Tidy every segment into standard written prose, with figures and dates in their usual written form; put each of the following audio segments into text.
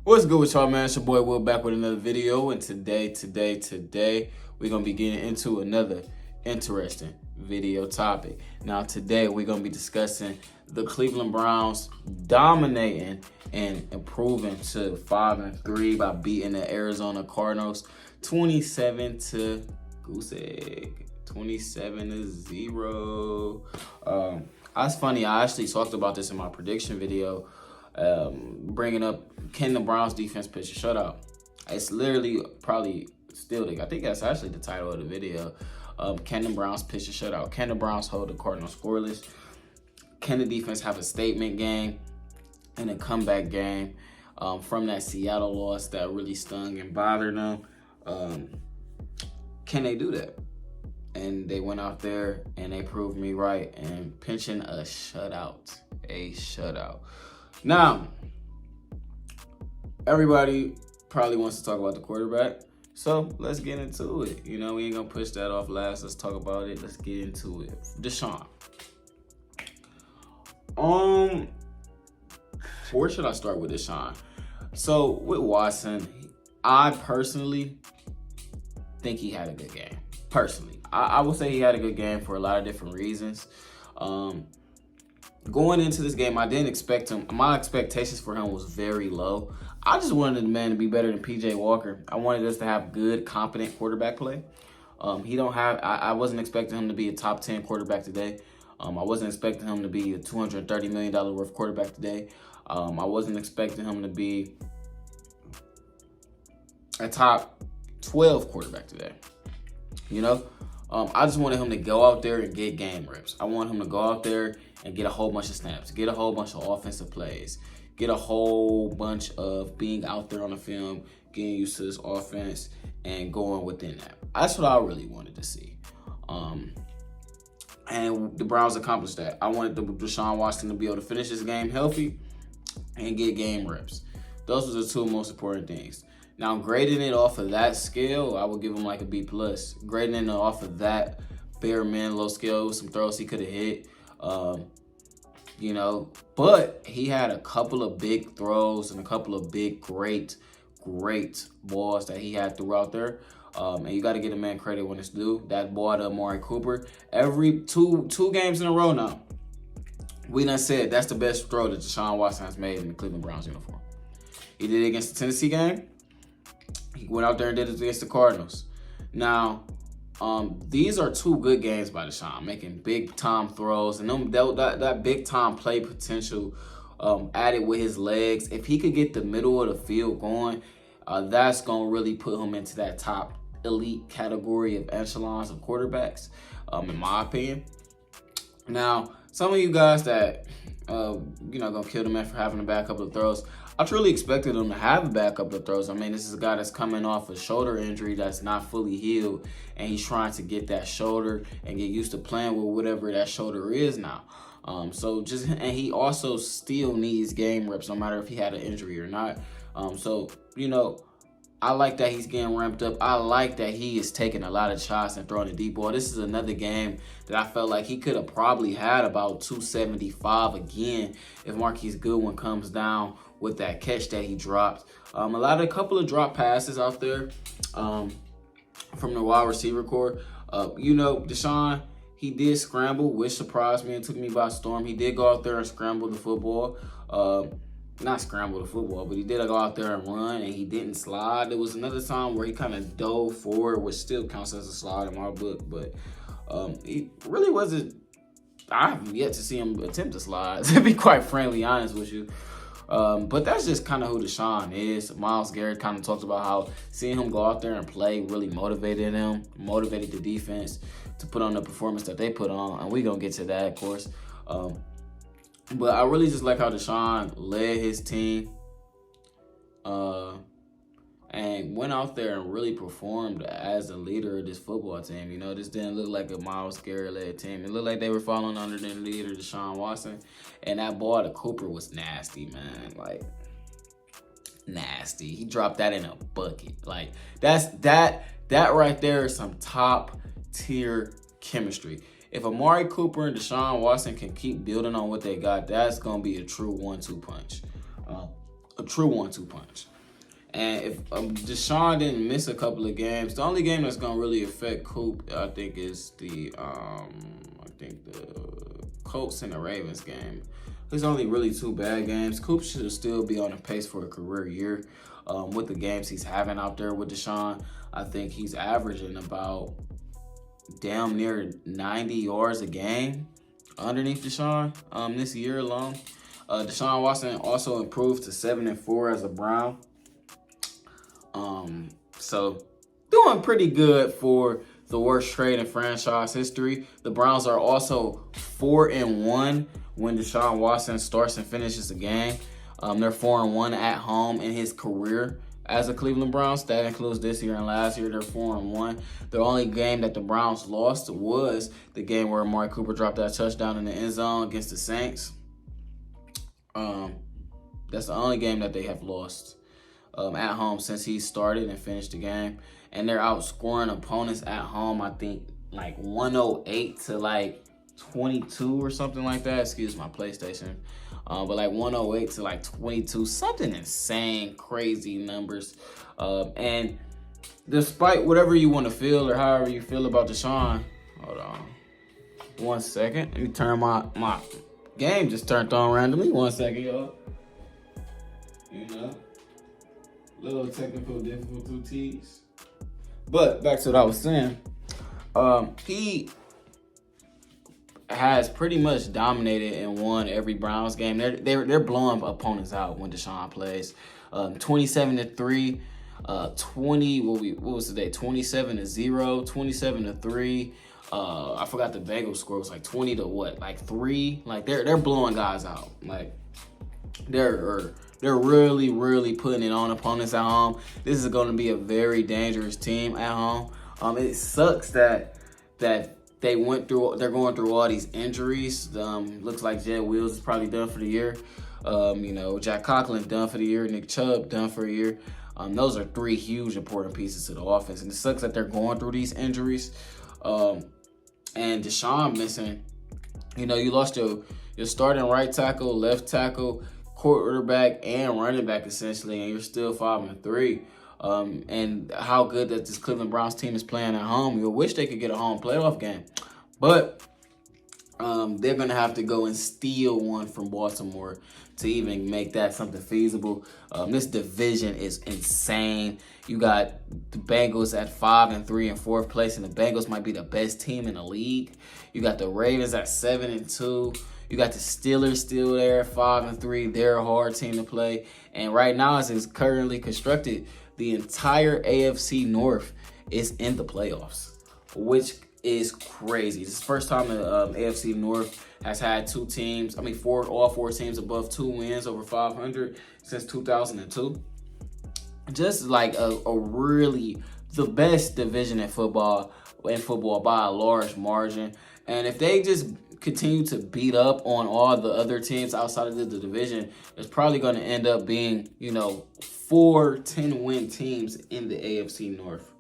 What's good with y'all, man? It's your boy Will back with another video, and today, we're gonna be getting into another interesting video topic. Now, today we're gonna be discussing the Cleveland Browns dominating and improving to 5-3 by beating the Arizona Cardinals 27 to goose egg, 27-0. That's funny. I actually talked about this in my prediction video. Bringing up, can the Browns defense pitch a shutout? It's literally probably still, I think that's actually the title of the video. Can the Browns pitch a shutout? Can the Browns hold the Cardinals scoreless? Can the defense have a statement game and a comeback game from that Seattle loss that really stung and bothered them? Can they do that? And they went out there and they proved me right and pitching a shutout. Now, everybody probably wants to talk about the quarterback, so let's get into it. You know, we ain't gonna push that off last. Let's talk about it. Let's get into it. Deshaun. Where should I start with Deshaun? So with Watson, I personally think he had a good game. Personally, I would say he had a good game for a lot of different reasons. Going into this game, I didn't expect him. My expectations for him was very low. I just wanted the man to be better than PJ Walker. I wanted us to have good, competent quarterback play. I wasn't expecting him to be a top 10 quarterback today. I wasn't expecting him to be a $230 million worth quarterback today. I wasn't expecting him to be a top 12 quarterback today. You know, I just wanted him to go out there and get game reps. I want him to go out there and get a whole bunch of snaps, get a whole bunch of offensive plays, get a whole bunch of being out there on the film, getting used to this offense, and going within that. That's what I really wanted to see. And the Browns accomplished that. I wanted Deshaun Watson to be able to finish this game healthy and get game reps. Those were the two most important things. Now, grading it off of that scale, I would give him like a B+. Grading it off of that bare minimum scale with some throws he could have hit. You know, but he had a couple of big throws and a couple of big, great balls that he had throughout there. And you got to get a man credit when it's due. That ball to Amari Cooper, every two games in a row now, we done said that's the best throw that Deshaun Watson has made in the Cleveland Browns uniform. He did it against the Tennessee game. He went out there and did it against the Cardinals. Now, these are two good games by Deshaun, making big-time throws. And that big-time play potential added with his legs. If he could get the middle of the field going, that's going to really put him into that top elite category of echelons of quarterbacks, in my opinion. Now, some of you guys that, going to kill the man for having a bad couple of throws, I truly expected him to have a bad couple of throws. I mean, this is a guy that's coming off a shoulder injury that's not fully healed, and he's trying to get that shoulder and get used to playing with whatever that shoulder is now. And he also still needs game reps, no matter if he had an injury or not. I like that he's getting ramped up. I like that he is taking a lot of shots and throwing a deep ball. This is another game that I felt like he could have probably had about 275 again if Marquise Goodwin comes down with that catch that he dropped. A couple of drop passes out there from the wide receiver core. Deshaun, he did scramble, which surprised me and took me by storm. He did go out there and scramble the football. Not scramble the football, but he did go out there and run, and he didn't slide. There was another time where he kind of dove forward, which still counts as a slide in my book, but he really wasn't. I have yet to see him attempt to slide, to be quite frankly honest with you. But that's just kind of who Deshaun is. Myles Garrett kind of talked about how seeing him go out there and play really motivated the defense to put on the performance that they put on, and we're going to get to that, of course. But I really just like how Deshaun led his team and went out there and really performed as a leader of this football team. You know, this didn't look like a Myles Garrett-led team. It looked like they were falling under their leader, Deshaun Watson. And that ball to Cooper was nasty, man. Like, nasty. He dropped that in a bucket. Like, that right there is some top-tier chemistry. If Amari Cooper and Deshaun Watson can keep building on what they got, that's going to be a true 1-2 punch. And if Deshaun didn't miss a couple of games, the only game that's gonna really affect Coop, I think, is the Colts and the Ravens game. There's only really 2 bad games. Coop should still be on a pace for a career year. With the games he's having out there with Deshaun, I think he's averaging about damn near 90 yards a game underneath Deshaun this year alone. Deshaun Watson also improved to 7-4 as a Brown. So doing pretty good for the worst trade in franchise history. The Browns are also 4-1 when Deshaun Watson starts and finishes a game. They're 4-1 at home in his career as a Cleveland Browns. That includes this year and last year. They're 4-1. The only game that the Browns lost was the game where Amari Cooper dropped that touchdown in the end zone against the Saints. That's the only game that they have lost at home since he started and finished the game. And they're outscoring opponents at home, I think, like 108 to like 22 or something like that. Excuse my PlayStation. But like 108 to like 22, something insane, crazy numbers. And despite whatever you want to feel or however you feel about Deshaun, hold on 1 second. Let me turn my game just turned on randomly. 1 second, y'all. You know, little technical difficulties. But back to what I was saying. He has pretty much dominated and won every Browns game. They're blowing opponents out when Deshaun plays. 27-3, 20. What was today? 27-0, 27-3. I forgot the Bengals score. It was like 20 to what? Like 3. Like they're blowing guys out. Like they're really, really putting it on opponents at home. This is going to be a very dangerous team at home. It sucks that they're going through all these injuries. Looks like Jed Wills is probably done for the year. Jack Conklin done for the year. Nick Chubb done for a year. Those are 3 huge important pieces to the offense, and it sucks that they're going through these injuries. And Deshaun missing. You lost your starting right tackle, left tackle, quarterback, and running back essentially, and you're still 5-3. And how good that this Cleveland Browns team is playing at home. You wish they could get a home playoff game, but they're gonna have to go and steal one from Baltimore to even make that something feasible. This division is insane. You got the Bengals at 5-3 in 4th place, and the Bengals might be the best team in the league. You got the Ravens at 7-2. You got the Steelers still there at 5-3. They're a hard team to play. And right now, as it's currently constructed, the entire AFC North is in the playoffs, which is crazy. This is the first time the AFC North has had all 4 teams above 2 wins over 500 since 2002. Just like a really the best division in football by a large margin. And if they just continue to beat up on all the other teams outside of the division, it's probably going to end up being, 4 10-win teams in the AFC North,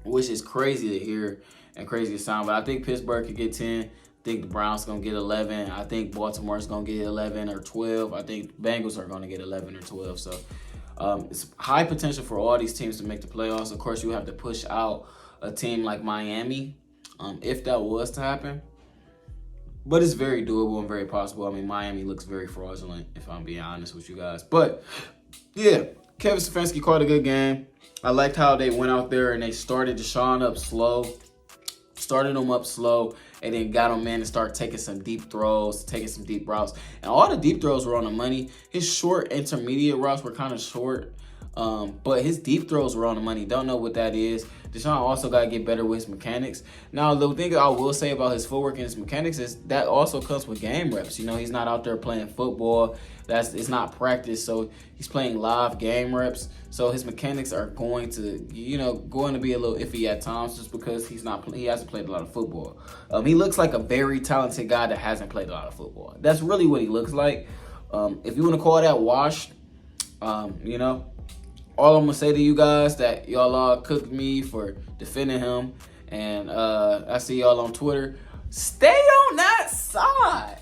which is crazy to hear and crazy to sound. But I think Pittsburgh could get 10. I think the Browns going to get 11. I think Baltimore's going to get 11 or 12. I think Bengals are going to get 11 or 12. So it's high potential for all these teams to make the playoffs. Of course, you have to push out a team like Miami if that was to happen. But it's very doable and very possible. I mean, Miami looks very fraudulent, if I'm being honest with you guys. But, yeah, Kevin Stefanski called a good game. I liked how they went out there and they started Deshaun up slow. Started him up slow and then got him in and started taking some deep throws, taking some deep routes. And all the deep throws were on the money. His short intermediate routes were kind of short. But his deep throws were on the money. Don't know what that is. Deshaun also got to get better with his mechanics. Now, the thing I will say about his footwork and his mechanics is that also comes with game reps. He's not out there playing football. It's not practice. So he's playing live game reps. So his mechanics are going to be a little iffy at times just because he hasn't played a lot of football. He looks like a very talented guy that hasn't played a lot of football. That's really what he looks like. If you want to call that washed, all I'm going to say to you guys that y'all all cooked me for defending him. And I see y'all on Twitter. Stay on that side.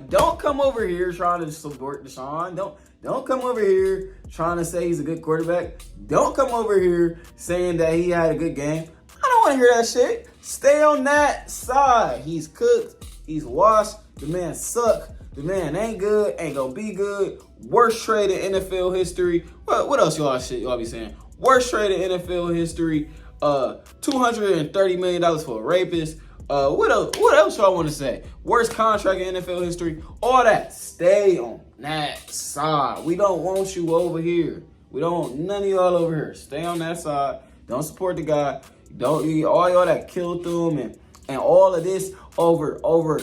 Don't come over here trying to support Deshaun. Don't come over here trying to say he's a good quarterback. Don't come over here saying that he had a good game. I don't want to hear that shit. Stay on that side. He's cooked. He's washed. The man suck. The man ain't good. Ain't gonna be good. Worst trade in NFL history. What else y'all be saying? Worst trade in NFL history. $230 million for a rapist. What else y'all want to say? Worst contract in NFL history. All that. Stay on that side. We don't want you over here. We don't want none of y'all over here. Stay on that side. Don't support the guy. Don't all y'all that killed through him and all of this over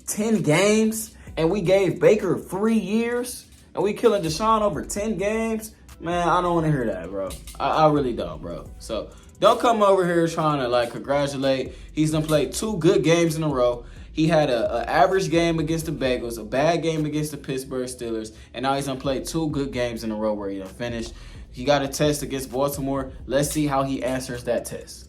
10 games. And we gave Baker 3 years. And we killing Deshaun over 10 games. Man, I don't want to hear that, bro. I really don't, bro. So don't come over here trying to congratulate. He's done played 2 good games in a row. He had an average game against the Bengals, a bad game against the Pittsburgh Steelers, and now he's done played 2 good games in a row where he done finished. He got a test against Baltimore. Let's see how he answers that test.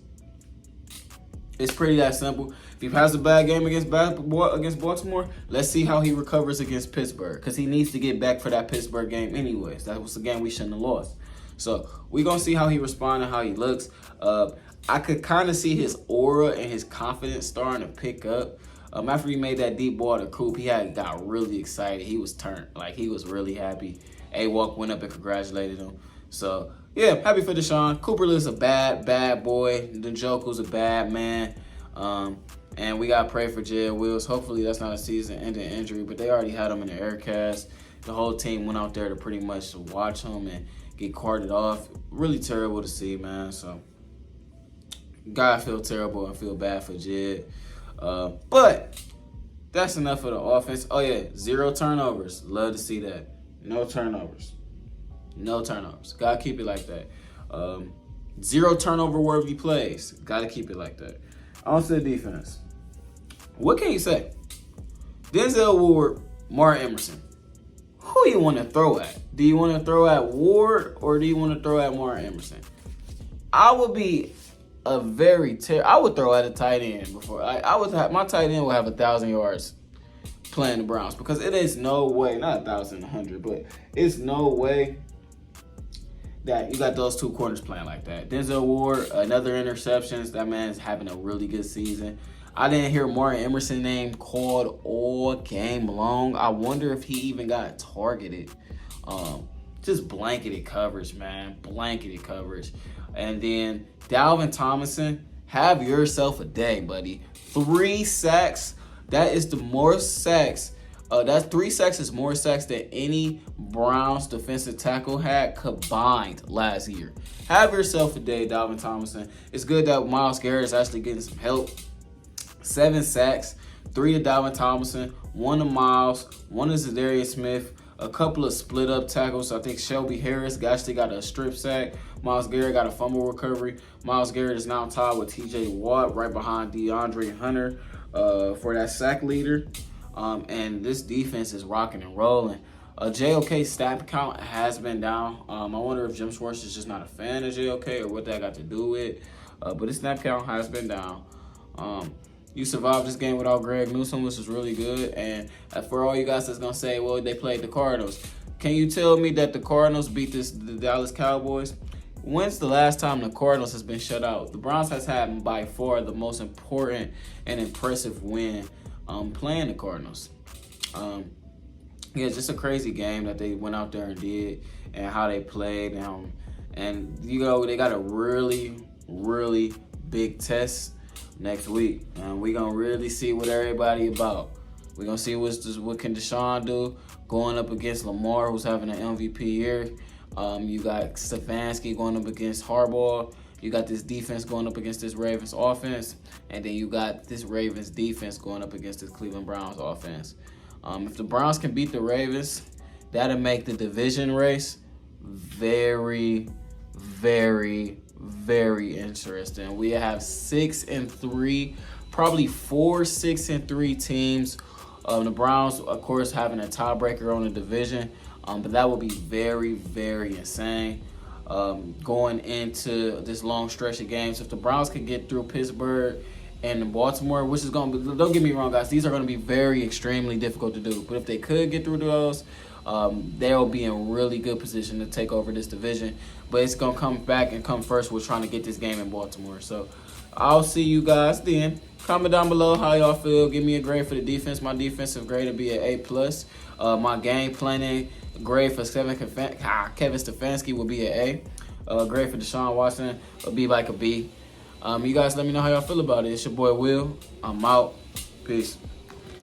It's pretty that simple. If he has a bad game against Baltimore, let's see how he recovers against Pittsburgh, because he needs to get back for that Pittsburgh game anyways. That was the game we shouldn't have lost. So we're going to see how he responds and how he looks. I could kind of see his aura and his confidence starting to pick up. After he made that deep ball to Coop, he got really excited. He was turned. He was really happy. A-Walk went up and congratulated him. So, yeah, happy for Deshaun. Cooper is a bad boy. Njoku's a bad man. And we got to pray for Jed Wills. Hopefully that's not a season-ending injury, but they already had him in the air cast. The whole team went out there to pretty much watch him and get carted off. Really terrible to see, man. So, gotta feel terrible and feel bad for Jed. But that's enough of the offense. Oh, yeah, 0 turnovers. Love to see that. No turnovers. Gotta keep it like that. 0 turnover-worthy plays. Gotta keep it like that. On to the defense. What can you say? Denzel Ward, Mark Emerson. Who you want to throw at? Do you want to throw at Ward or do you want to throw at Mark Emerson? I would be I would throw at a tight end before. My tight end will have 1,000 yards playing the Browns, because it is no way, not 1,000, 100, but it's no way that you got those 2 corners playing like that. Denzel Ward, another interceptions. That man is having a really good season. I didn't hear Martin Emerson's name called all game long. I wonder if he even got targeted. Just blanketed coverage, man. Blanketed coverage. And then Dalvin Tomlinson, have yourself a day, buddy. 3 sacks. That is the most sacks. That's 3 sacks is more sacks than any Browns defensive tackle had combined last year. Have yourself a day, Dalvin Tomlinson. It's good that Myles Garrett is actually getting some help. 7 sacks, 3 to Dalvin Tomlinson, 1 to Myles, 1 to Zadarius Smith, a couple of split-up tackles. I think Shelby Harris actually got a strip sack. Myles Garrett got a fumble recovery. Myles Garrett is now tied with T.J. Watt right behind DeAndre Hunter for that sack leader. And this defense is rocking and rolling. JOK's snap count has been down. I wonder if Jim Schwartz is just not a fan of JOK or what that got to do with. But his snap count has been down. You survived this game without Greg Newsome, which is really good. And for all you guys that's going to say, well, they played the Cardinals. Can you tell me that the Cardinals beat the Dallas Cowboys? When's the last time the Cardinals has been shut out? The Browns has had by far the most important and impressive win playing the Cardinals. Yeah, it's just a crazy game that they went out there and did, and how they played. And they got a really, really big test next week. And we're going to really see what everybody about. We're going to see what can Deshaun do going up against Lamar, who's having an MVP year. You got Stefanski going up against Harbaugh. You got this defense going up against this Ravens offense. And then you got this Ravens defense going up against this Cleveland Browns offense. If the Browns can beat the Ravens, that'll make the division race very, very, very interesting. We have 6-3, probably 4 6-3 teams. The Browns, of course, having a tiebreaker on the division, but that would be very, very insane going into this long stretch of games. If the Browns could get through Pittsburgh and Baltimore, which is going to be, don't get me wrong, guys, these are going to be very extremely difficult to do. But if they could get through those, they'll be in really good position to take over this division. But it's going to come back and come first with trying to get this game in Baltimore. So I'll see you guys then. Comment down below how y'all feel. Give me a grade for the defense. My defensive grade will be an A+. My game planning grade for Kevin Stefanski will be an A. Grade for Deshaun Watson will be like a B. You guys let me know how y'all feel about it. It's your boy Will. I'm out. Peace.